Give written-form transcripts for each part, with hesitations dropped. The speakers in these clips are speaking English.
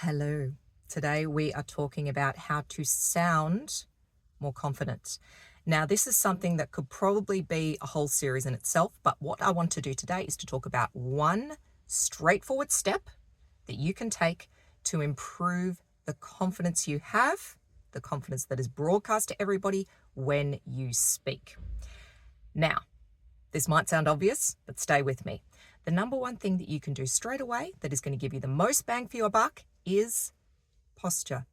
Hello. Today we are talking about how to sound more confident. Now, this is something that could probably be a whole series in itself, but what I want to do today is to talk about one straightforward step that you can take to improve the confidence you have, the confidence that is broadcast to everybody when you speak. Now, this might sound obvious, but stay with me. The number one thing that you can do straight away that is going to give you the most bang for your buck is posture.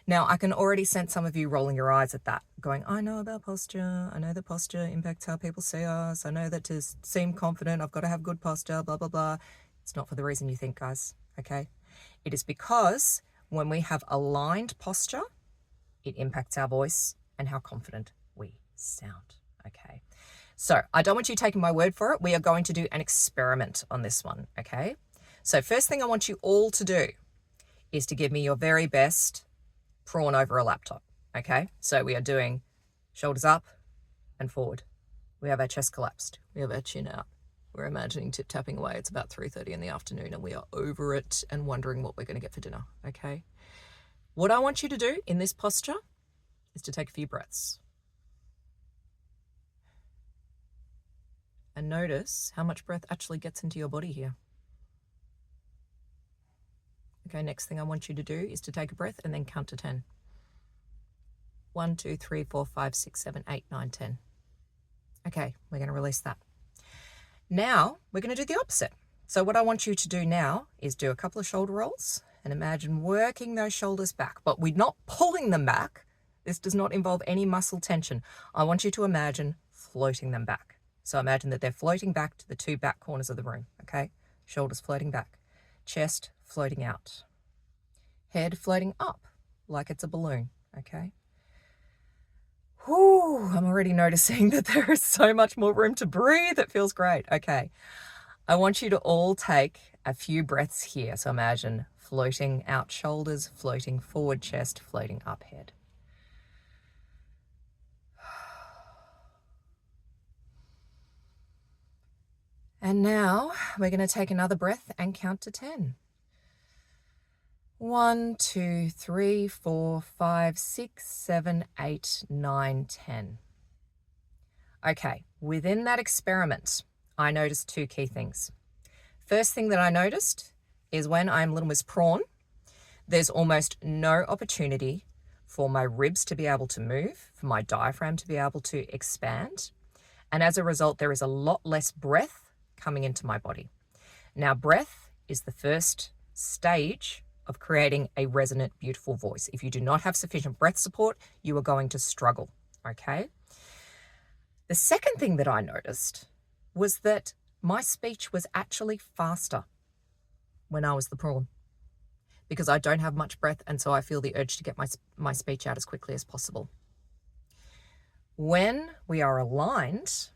Now, I can already sense some of you rolling your eyes at that, going, I know about posture. I know that posture impacts how people see us. I know that to seem confident, I've got to have good posture, blah, blah, blah. It's not for the reason you think, guys, okay? It is because when we have aligned posture, it impacts our voice and how confident we sound, okay? So I don't want you taking my word for it. We are going to do an experiment on this one, okay? So first thing I want you all to do is to give me your very best prawn over a laptop, okay? So we are doing shoulders up and forward. We have our chest collapsed. We have our chin out. We're imagining tip-tapping away. It's about 3:30 in the afternoon and we are over it and wondering what we're going to get for dinner, okay? What I want you to do in this posture is to take a few breaths. And notice how much breath actually gets into your body here. Okay, next thing I want you to do is to take a breath and then count to 10. 1, 2, 3, 4, 5, 6, 7, 8, 9, 10. Okay, we're going to release that. Now, we're going to do the opposite. So what I want you to do now is do a couple of shoulder rolls and imagine working those shoulders back, but we're not pulling them back. This does not involve any muscle tension. I want you to imagine floating them back. So imagine that they're floating back to the two back corners of the room, okay? Shoulders floating back, chest floating out, head floating up like it's a balloon, okay? Whew, I'm already noticing that there is so much more room to breathe. It feels great. Okay, I want you to all take a few breaths here. So imagine floating out shoulders, floating forward chest, floating up head. And now we're going to take another breath and count to 10. 1, 2, 3, 4, 5, 6, 7, 8, 9, 10. Okay, within that experiment, I noticed two key things. First thing that I noticed is when I'm Little Miss Prawn, there's almost no opportunity for my ribs to be able to move, for my diaphragm to be able to expand. And as a result, there is a lot less breath coming into my body. Now, breath is the first stage of creating a resonant, beautiful voice. If you do not have sufficient breath support, you are going to struggle, okay? The second thing that I noticed was that my speech was actually faster when I was the prawn because I don't have much breath, and so I feel the urge to get my speech out as quickly as possible. When we are aligned,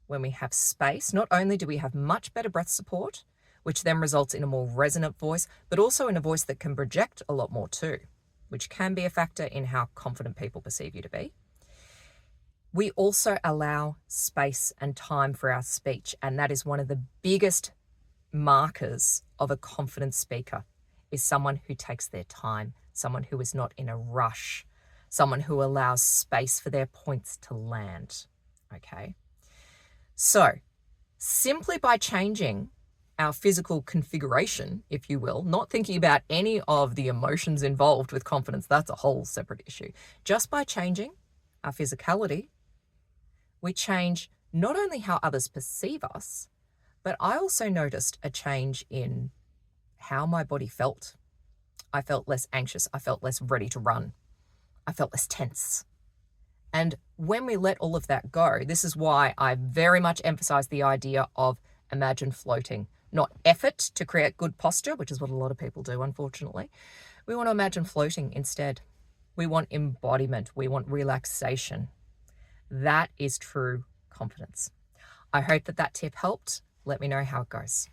when we have space, not only do we have much better breath support, which then results in a more resonant voice, but also in a voice that can project a lot more too, which can be a factor in how confident people perceive you to be. We also allow space and time for our speech, and that is one of the biggest markers of a confident speaker, is someone who takes their time, someone who is not in a rush, someone who allows space for their points to land, okay? So, simply by changing our physical configuration, if you will, not thinking about any of the emotions involved with confidence, that's a whole separate issue. Just by changing our physicality, we change not only how others perceive us, but I also noticed a change in how my body felt. I felt less anxious. I felt less ready to run. I felt less tense. And when we let all of that go, this is why I very much emphasize the idea of imagine floating, not effort to create good posture, which is what a lot of people do, unfortunately. We want to imagine floating instead. We want embodiment. We want relaxation. That is true confidence. I hope that tip helped. Let me know how it goes.